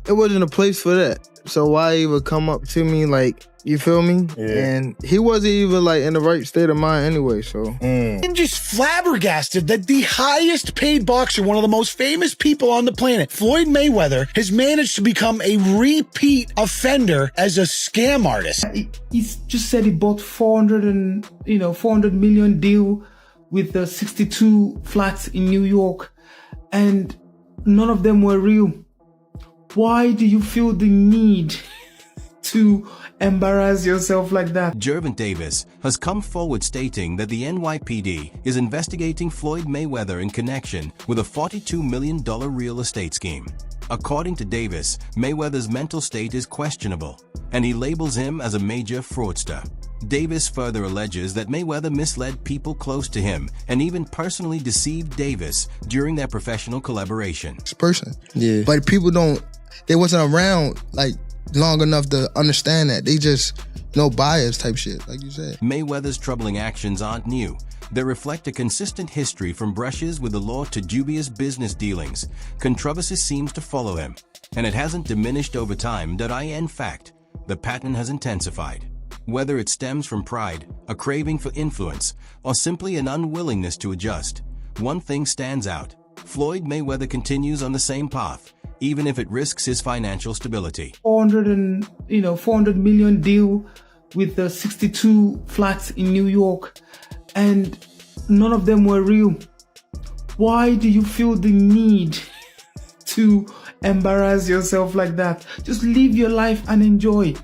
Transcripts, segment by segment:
it wasn't a place for that. So why even come up to me like, you feel me? Yeah. And he wasn't even like in the right state of mind anyway, so. I'm just flabbergasted that the highest paid boxer, one of the most famous people on the planet, Floyd Mayweather, has managed to become a repeat offender as a scam artist. He just said he bought 400 million deal with the 62 flats in New York, and none of them were real. Why do you feel the need to embarrass yourself like that? Gervonta Davis has come forward stating that the NYPD is investigating Floyd Mayweather in connection with a $42 million real estate scheme. According to Davis, Mayweather's mental state is questionable, and he labels him as a major fraudster. Davis further alleges that Mayweather misled people close to him and even personally deceived Davis during their professional collaboration. Yeah. But people they wasn't around like long enough to understand that. They just no bias type shit, like you said. Mayweather's troubling actions aren't new. They reflect a consistent history from brushes with the law to dubious business dealings. Controversy seems to follow him, and it hasn't diminished over time. In fact, the pattern has intensified. Whether it stems from pride, a craving for influence, or simply an unwillingness to adjust, one thing stands out. Floyd Mayweather continues on the same path, even if it risks his financial stability. 400 million deal with the 62 flats in New York, and none of them were real. Why do you feel the need to embarrass yourself like that? Just live your life and enjoy.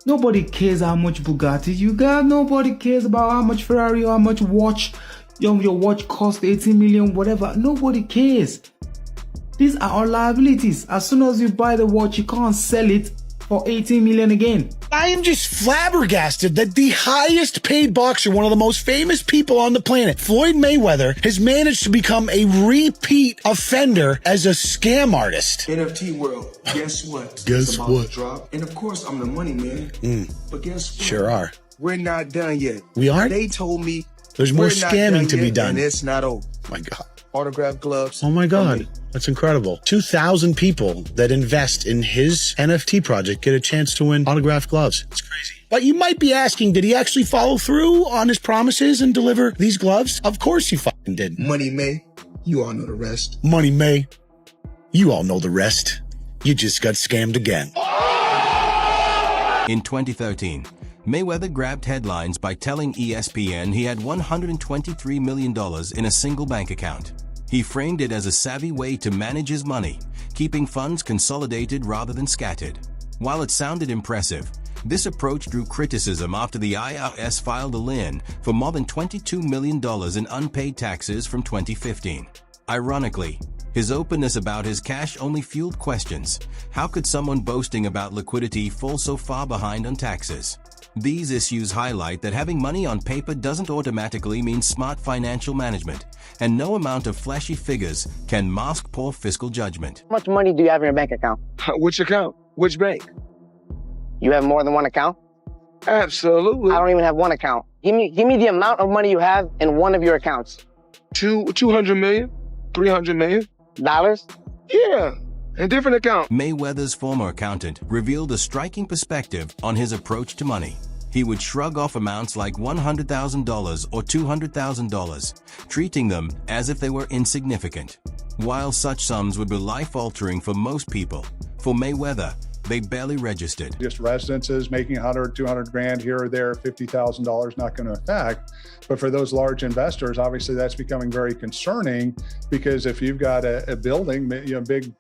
Nobody cares how much Bugatti you got. Nobody cares about how much Ferrari or how much watch your watch cost, 18 million, whatever. Nobody cares. These are all liabilities. As soon as you buy the watch, you can't sell it for 18 million again. I am just flabbergasted that the highest paid boxer, one of the most famous people on the planet, Floyd Mayweather, has managed to become a repeat offender as a scam artist. NFT world, guess what? Guess It's about what? to drop. And of course, I'm the money man. But guess what? Sure are. We're not done yet. We aren't? They told me There's more we're not scamming done to be yet, done. and it's not over. My God. Autograph gloves. Oh my from God. me. That's incredible. 2,000 people that invest in his NFT project get a chance to win autographed gloves. It's crazy. But you might be asking, did he actually follow through on his promises and deliver these gloves? Of course he fucking did. Money May, you all know the rest. Money May, you all know the rest. You just got scammed again. In 2013, Mayweather grabbed headlines by telling ESPN he had $123 million in a single bank account. He framed it as a savvy way to manage his money, keeping funds consolidated rather than scattered. While it sounded impressive, this approach drew criticism after the IRS filed a lien for more than $22 million in unpaid taxes from 2015. Ironically, his openness about his cash only fueled questions. How could someone boasting about liquidity fall so far behind on taxes? These issues highlight that having money on paper doesn't automatically mean smart financial management, and no amount of flashy figures can mask poor fiscal judgment. How much money do you have in your bank account? Which account? Which bank? You have more than one account? Absolutely. I don't even have one account. Give me the amount of money you have in one of your accounts. 200 million? 300 million? Dollars? Yeah, in different accounts. Mayweather's former accountant revealed a striking perspective on his approach to money. He would shrug off amounts like $100,000 or $200,000, treating them as if they were insignificant. While such sums would be life-altering for most people, for Mayweather, they barely registered. Just residences making 100, 200 grand here or there, $50,000 not going to affect. But for those large investors, obviously that's becoming very concerning, because if you've got a building, big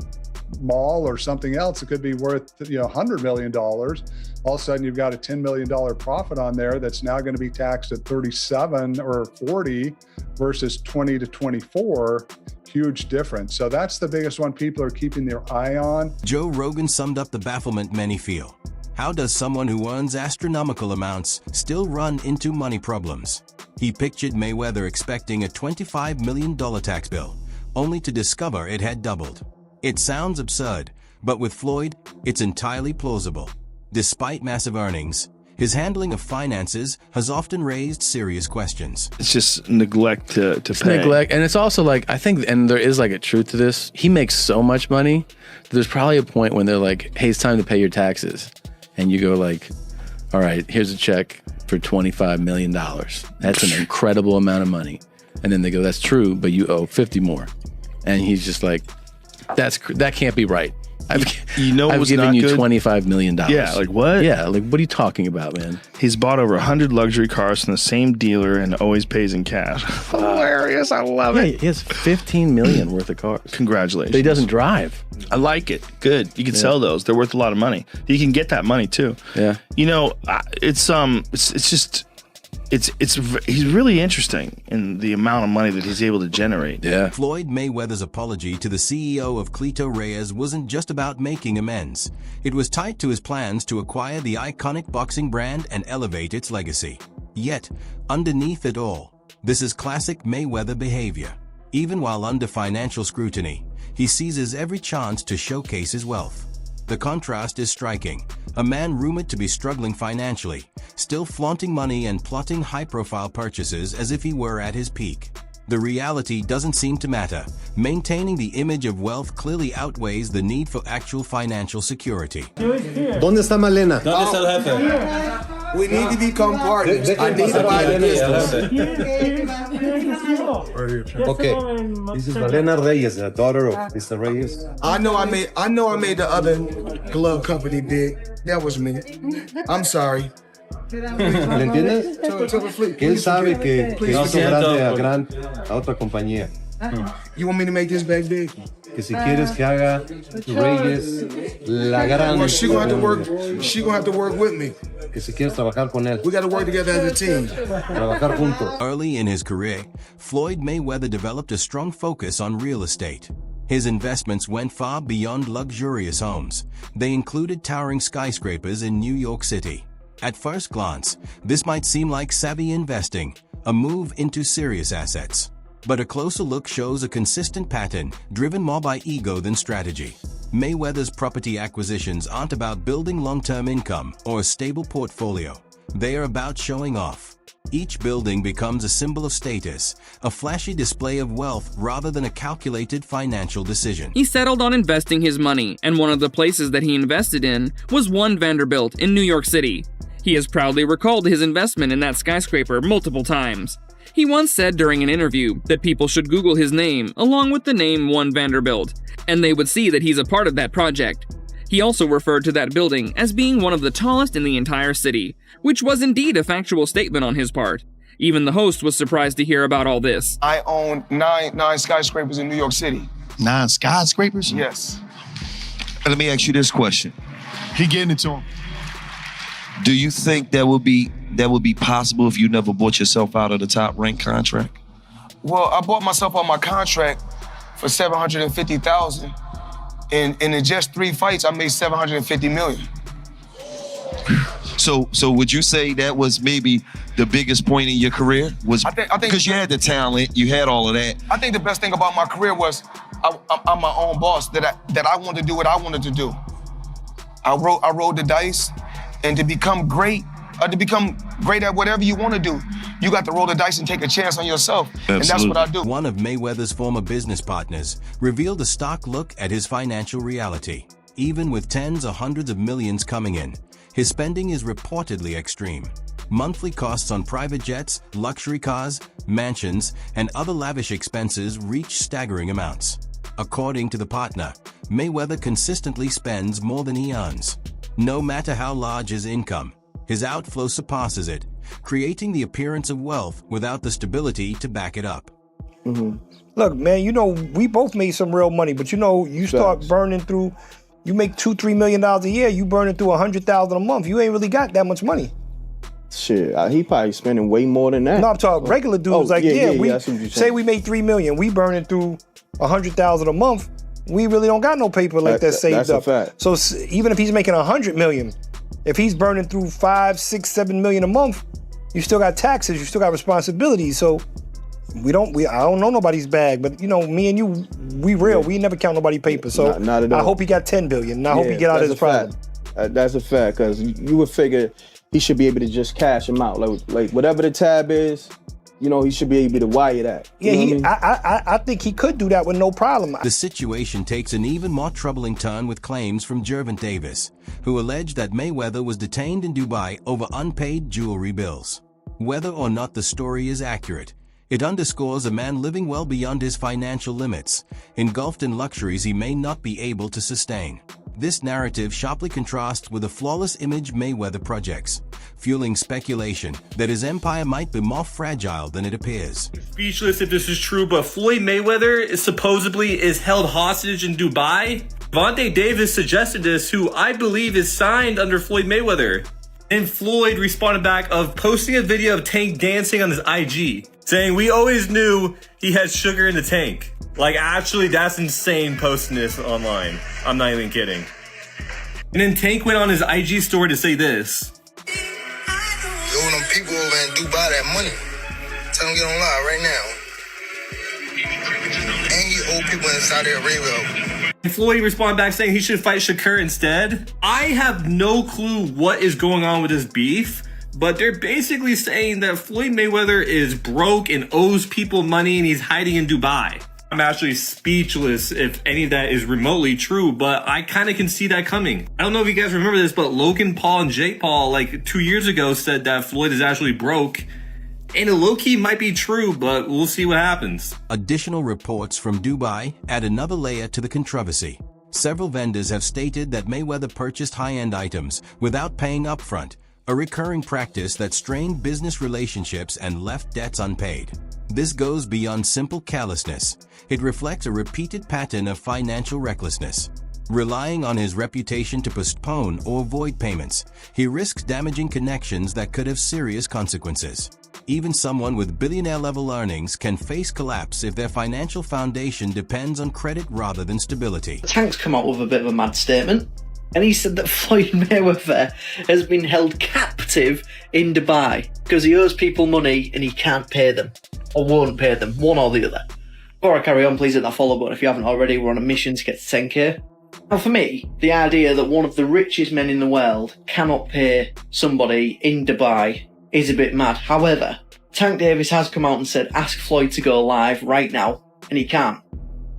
mall or something else, it could be worth $100 million. All of a sudden you've got a $10 million profit on there that's now going to be taxed at 37 or 40 versus 20 to 24. Huge difference. So that's the biggest one people are keeping their eye on. Joe Rogan summed up the bafflement many feel. How does someone who earns astronomical amounts still run into money problems? He pictured Mayweather expecting a $25 million tax bill, only to discover it had doubled. It sounds absurd, but with Floyd, it's entirely plausible. Despite massive earnings, His handling of finances has often raised serious questions. It's just neglect to pay. Neglect, and it's also like, I think, and there is like a truth to this. He makes so much money. There's probably a point when they're like, hey, it's time to pay your taxes. And you go like, all right, here's a check for $25 million. That's an incredible amount of money. And then they go, that's true, but you owe 50 more. And he's just like, that can't be right. I've given you $25 million. Yeah, like what? Yeah, like what are you talking about, man? He's bought over 100 luxury cars from the same dealer and always pays in cash. Hilarious, I love it. He has $15 million worth of cars. Congratulations. But he doesn't drive. I like it. Good. You can sell those. They're worth a lot of money. You can get that money too. Yeah. You know, he's really interesting in the amount of money that he's able to generate. Yeah. Floyd Mayweather's apology to the CEO of Cleto Reyes wasn't just about making amends. It was tied to his plans to acquire the iconic boxing brand and elevate its legacy. Yet, underneath it all, this is classic Mayweather behavior. Even while under financial scrutiny, he seizes every chance to showcase his wealth. The contrast is striking. A man rumored to be struggling financially, still flaunting money and plotting high-profile purchases as if he were at his peak. The reality doesn't seem to matter. Maintaining the image of wealth clearly outweighs the need for actual financial security. ¿Dónde está Malena? ¿Dónde está el jefe? We need to become partners. I need to buy the business. Okay. This is Malena Reyes, the daughter of Mr. Reyes. I know I made the other glove company big. That was me. I'm sorry. ¿Le entiendes? Que él sabe que hizo grande a otra compañía. You want me to make this bag big? Que si quieres que haga Reyes la grande. Well, she gonna have to work with me. Que si quieres trabajar con él. We got to work together as a team. Trabajar juntos. Early in his career, Floyd Mayweather developed a strong focus on real estate. His investments went far beyond luxurious homes. They included towering skyscrapers in New York City. At first glance, this might seem like savvy investing, a move into serious assets. But a closer look shows a consistent pattern, driven more by ego than strategy. Mayweather's property acquisitions aren't about building long-term income or a stable portfolio. They are about showing off. Each building becomes a symbol of status, a flashy display of wealth rather than a calculated financial decision. He settled on investing his money, and one of the places that he invested in was One Vanderbilt in New York City. He has proudly recalled his investment in that skyscraper multiple times. He once said during an interview that people should Google his name along with the name One Vanderbilt, and they would see that he's a part of that project. He also referred to that building as being one of the tallest in the entire city, which was indeed a factual statement on his part. Even the host was surprised to hear about all this. I own nine skyscrapers in New York City. 9 skyscrapers? Yes. Let me ask you this question. He getting it to him. Do you think that would be possible if you never bought yourself out of the top rank contract? Well, I bought myself on my contract for $750,000, and in just 3 fights, I made $750 million. So would you say that was maybe the biggest point in your career? Was I think because you had the talent, you had all of that. I think the best thing about my career was I'm my own boss. That I wanted to do what I wanted to do. I rolled the dice, and to become great at whatever you want to do, you got to roll the dice and take a chance on yourself. Absolutely. And that's what I do. One of Mayweather's former business partners revealed a stark look at his financial reality. Even with tens or hundreds of millions coming in, his spending is reportedly extreme. Monthly costs on private jets, luxury cars, mansions, and other lavish expenses reach staggering amounts. According to the partner, Mayweather consistently spends more than he earns. No matter how large his income, his outflow surpasses it, creating the appearance of wealth without the stability to back it up. Mm-hmm. Look, man, we both made some real money, but you start burning through, you make $2-3 million a year, you burning through $100,000 a month. You ain't really got that much money. Shit, he probably spending way more than that. No, I'm talking regular dudes. Say we made $3 million, we burning through $100,000 a month. We really don't got no paper like that saved up. That's a fact. So even if he's making $100 million, if he's burning through $5, $6, $7 million a month, you still got taxes, you still got responsibilities. So I don't know nobody's bag, but me and you, we real. We never count nobody's paper. So not at all. I hope he got $10 billion. And I hope he get out of his problem. That's a fact, because you would figure he should be able to just cash him out. Like whatever the tab is, you know, he should be able to wire that. Yeah, you know what I mean? I think he could do that with no problem. The situation takes an even more troubling turn with claims from Gervonta Davis, who alleged that Mayweather was detained in Dubai over unpaid jewelry bills. Whether or not the story is accurate, it underscores a man living well beyond his financial limits, engulfed in luxuries he may not be able to sustain. This narrative sharply contrasts with the flawless image Mayweather projects, fueling speculation that his empire might be more fragile than it appears. Speechless if this is true, but Floyd Mayweather supposedly is held hostage in Dubai. Gervonta Davis suggested this, who I believe is signed under Floyd Mayweather. And Floyd responded back of posting a video of Tank dancing on his IG, saying, "We always knew he had sugar in the tank." Like, actually, that's insane posting this online. I'm not even kidding. And then Tank went on his IG story to say this. Yo, them people over in Dubai that money. Tell them get on live right now. And you old people in Saudi Arabia. And Floyd responded back saying he should fight Shakur instead. I have no clue what is going on with this beef, but they're basically saying that Floyd Mayweather is broke and owes people money and he's hiding in Dubai. I'm actually speechless if any of that is remotely true, but I kind of can see that coming. I don't know if you guys remember this, but Logan Paul and Jake Paul, like 2 years ago, said that Floyd is actually broke. And it low-key might be true, but we'll see what happens. Additional reports from Dubai add another layer to the controversy. Several vendors have stated that Mayweather purchased high-end items without paying upfront, a recurring practice that strained business relationships and left debts unpaid. This goes beyond simple carelessness. It reflects a repeated pattern of financial recklessness. Relying on his reputation to postpone or avoid payments, he risks damaging connections that could have serious consequences. Even someone with billionaire-level earnings can face collapse if their financial foundation depends on credit rather than stability. Tank's come out with a bit of a mad statement, and he said that Floyd Mayweather has been held captive in Dubai because he owes people money and he can't pay them, or won't pay them, one or the other. Before I carry on, please hit that follow button if you haven't already. We're on a mission to get to 10k. Now for me, the idea that one of the richest men in the world cannot pay somebody in Dubai is a bit mad. However, Tank Davis has come out and said ask Floyd to go live right now, and he can't.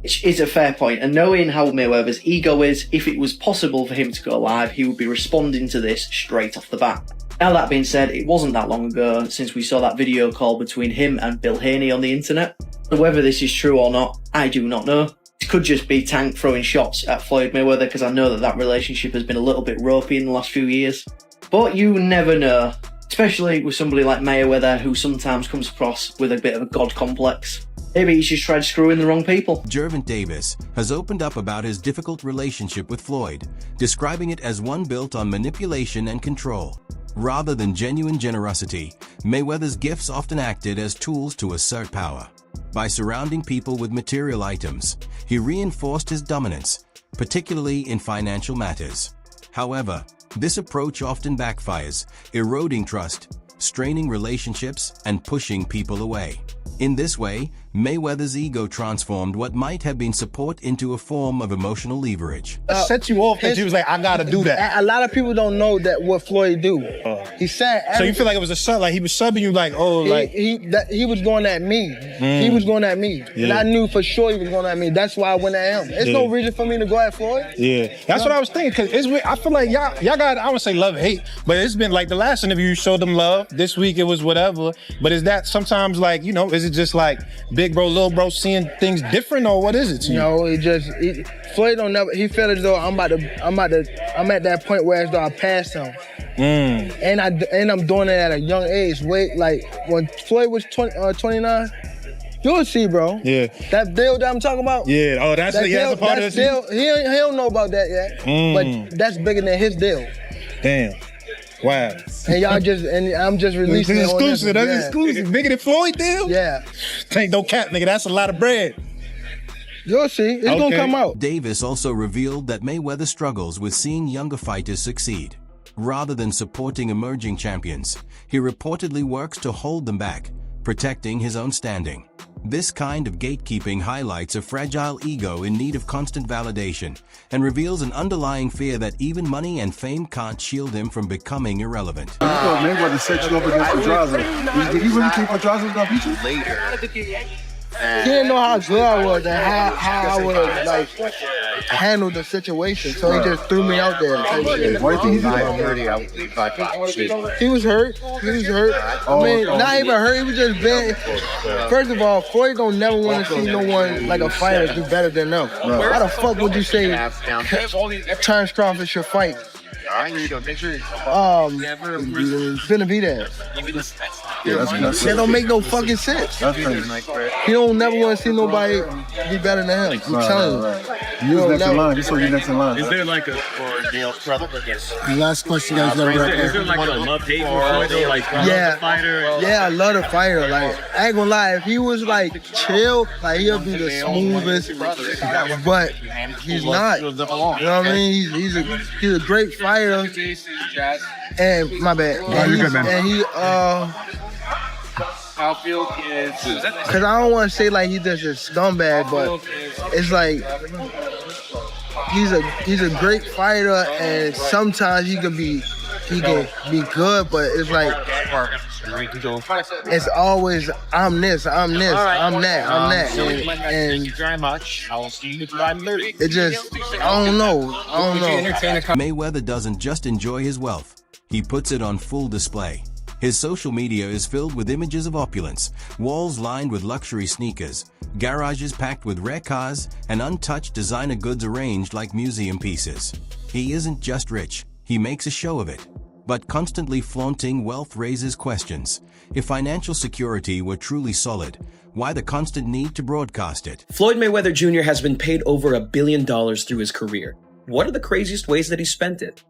Which is a fair point, and knowing how Mayweather's ego is, if it was possible for him to go live, he would be responding to this straight off the bat. Now that being said, it wasn't that long ago since we saw that video call between him and Bill Haney on the internet. Whether this is true or not, I do not know. It could just be Tank throwing shots at Floyd Mayweather, because I know that that relationship has been a little bit ropey in the last few years. But you never know, especially with somebody like Mayweather, who sometimes comes across with a bit of a god complex. Maybe he's just tried screwing the wrong people. Gervonta Davis has opened up about his difficult relationship with Floyd, describing it as one built on manipulation and control. Rather than genuine generosity, Mayweather's gifts often acted as tools to assert power. By surrounding people with material items, he reinforced his dominance, particularly in financial matters. However, this approach often backfires, eroding trust, straining relationships, and pushing people away. In this way, Mayweather's ego transformed what might have been support into a form of emotional leverage. Set you off that you was like, I gotta do that. A lot of people don't know that what Floyd do. He said. So you feel like it was a sub, like he was subbing you, like, oh, like he was going at me. He was going at me, and I knew for sure he was going at me. That's why I went at him. There's no reason for me to go at Floyd. Yeah, that's what I was thinking. Cause I feel like y'all got, I would say love and hate, but it's been like the last interview you showed them love. This week it was whatever. But is that sometimes like, you know, is it just like big bro, little bro seeing things different, or what is it to you? No, Floyd don't never. He felt as though I'm at that point where as though I passed him. And I'm doing it at a young age. Wait, like when Floyd was 29, you'll see, bro. Yeah. That deal that I'm talking about. Yeah. Oh, that's a part of deal. He don't know about that yet. But that's bigger than his deal. Damn. Wow. And I'm just releasing it. Exclusive. That's exclusive. Bigger than Floyd deal? Yeah. Ain't no cap, nigga. That's a lot of bread. You'll see. It's gonna come out. Davis also revealed that Mayweather struggles with seeing younger fighters succeed. Rather than supporting emerging champions, he reportedly works to hold them back, protecting his own standing. This kind of gatekeeping highlights a fragile ego in need of constant validation and reveals an underlying fear that even money and fame can't shield him from becoming irrelevant. Mayweather set you up against Pedraza. Did you really think Pedraza was gonna beat you? Later. He didn't know how good I was and how I would like handle the situation, so he just threw me out there. Why do you think he did that? He was hurt. He was hurt. I mean, not even hurt. He was just bent. First of all, Floyd don't never want to see no one like a fighter do better than them. Why the fuck would you say Terrence Crawford should fight? Benavidez. That don't make no fucking sense. He don't never want to see nobody be better than him. I'm telling you. You next in line. Just so you next in line. Is there like a The last question, guys. Is there like a love-hate for Floyd? Like, yeah, the fighter? Yeah, I love the fighter. Like, I ain't gonna lie, if he was like chill, like he'll be the smoothest. But he's not. You know what I mean? He's a great fighter. And my bad. And he because I don't want to say like he's just a scumbag, but it's like he's a great fighter, and sometimes he can be good, but it's like it's always I'm this, I'm that, and thank you very much. I will see you at 5:30. It just I don't know. Mayweather doesn't just enjoy his wealth; he puts it on full display. His social media is filled with images of opulence, walls lined with luxury sneakers, garages packed with rare cars, and untouched designer goods arranged like museum pieces. He isn't just rich, he makes a show of it. But constantly flaunting wealth raises questions. If financial security were truly solid, why the constant need to broadcast it? Floyd Mayweather Jr. has been paid over $1 billion through his career. What are the craziest ways that he spent it?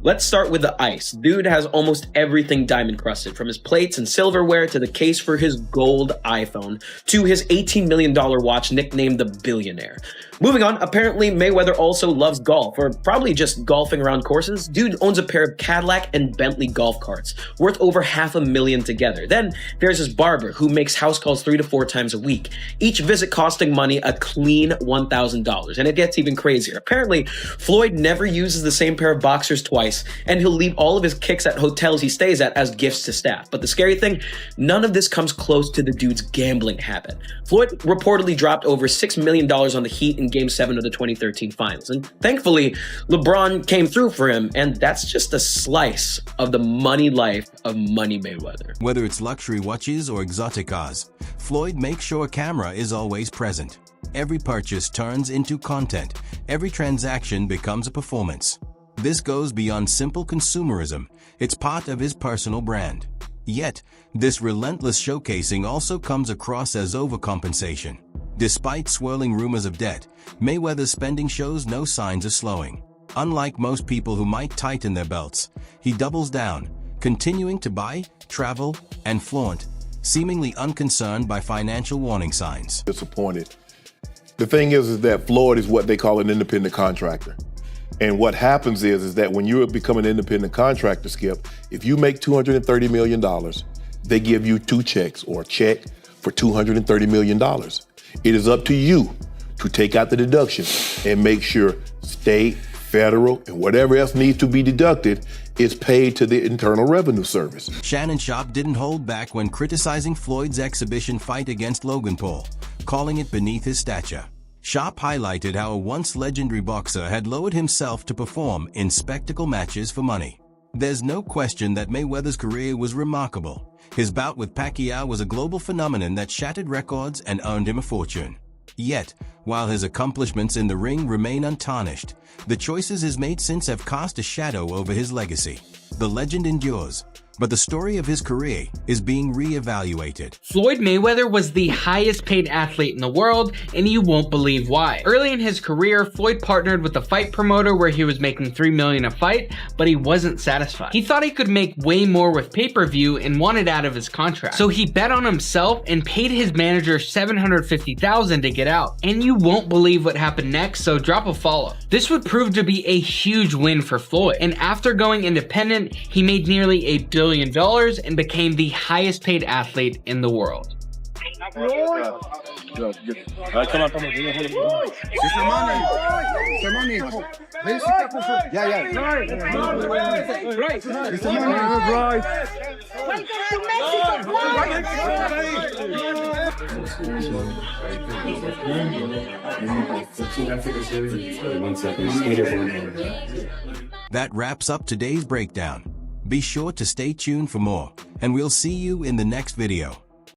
Let's start with the ice. Dude has almost everything diamond crusted, from his plates and silverware to the case for his gold iPhone to his $18 million watch nicknamed the Billionaire. Moving on, apparently Mayweather also loves golf, or probably just golfing around courses. Dude owns a pair of Cadillac and Bentley golf carts, worth over $500,000 together. Then there's his barber, who makes house calls 3 to 4 times a week, each visit costing money a clean $1,000. And it gets even crazier. Apparently, Floyd never uses the same pair of boxers twice, and he'll leave all of his kicks at hotels he stays at as gifts to staff. But the scary thing, none of this comes close to the dude's gambling habit. Floyd reportedly dropped over $6 million on the Heat in Game 7 of the 2013 finals. And thankfully, LeBron came through for him, and that's just a slice of the money life of Money Mayweather. Whether it's luxury watches or exotic cars, Floyd makes sure a camera is always present. Every purchase turns into content. Every transaction becomes a performance. This goes beyond simple consumerism. It's part of his personal brand. Yet, this relentless showcasing also comes across as overcompensation. Despite swirling rumors of debt, Mayweather's spending shows no signs of slowing. Unlike most people who might tighten their belts, he doubles down, continuing to buy, travel, and flaunt, seemingly unconcerned by financial warning signs. Disappointed. The thing is that Floyd is what they call an independent contractor. And what happens is that when you become an independent contractor, Skip, if you make $230 million, they give you 2 checks or a check for $230 million. It is up to you to take out the deduction and make sure state, federal, and whatever else needs to be deducted is paid to the Internal Revenue Service. Shannon Sharpe didn't hold back when criticizing Floyd's exhibition fight against Logan Paul, calling it beneath his stature. Sharpe highlighted how a once legendary boxer had lowered himself to perform in spectacle matches for money. There's no question that Mayweather's career was remarkable. His bout with Pacquiao was a global phenomenon that shattered records and earned him a fortune. Yet, while his accomplishments in the ring remain untarnished, the choices he's made since have cast a shadow over his legacy. The legend endures, but the story of his career is being re-evaluated. Floyd Mayweather was the highest paid athlete in the world, and you won't believe why. Early in his career, Floyd partnered with a fight promoter where he was making $3 million a fight, but he wasn't satisfied. He thought he could make way more with pay-per-view and wanted out of his contract. So he bet on himself and paid his manager $750,000 to get out. And you won't believe what happened next, so drop a follow. This would prove to be a huge win for Floyd, and after going independent, he made nearly $1 billion and became the highest paid athlete in the world. come on. That wraps up today's breakdown. Be sure to stay tuned for more, and we'll see you in the next video.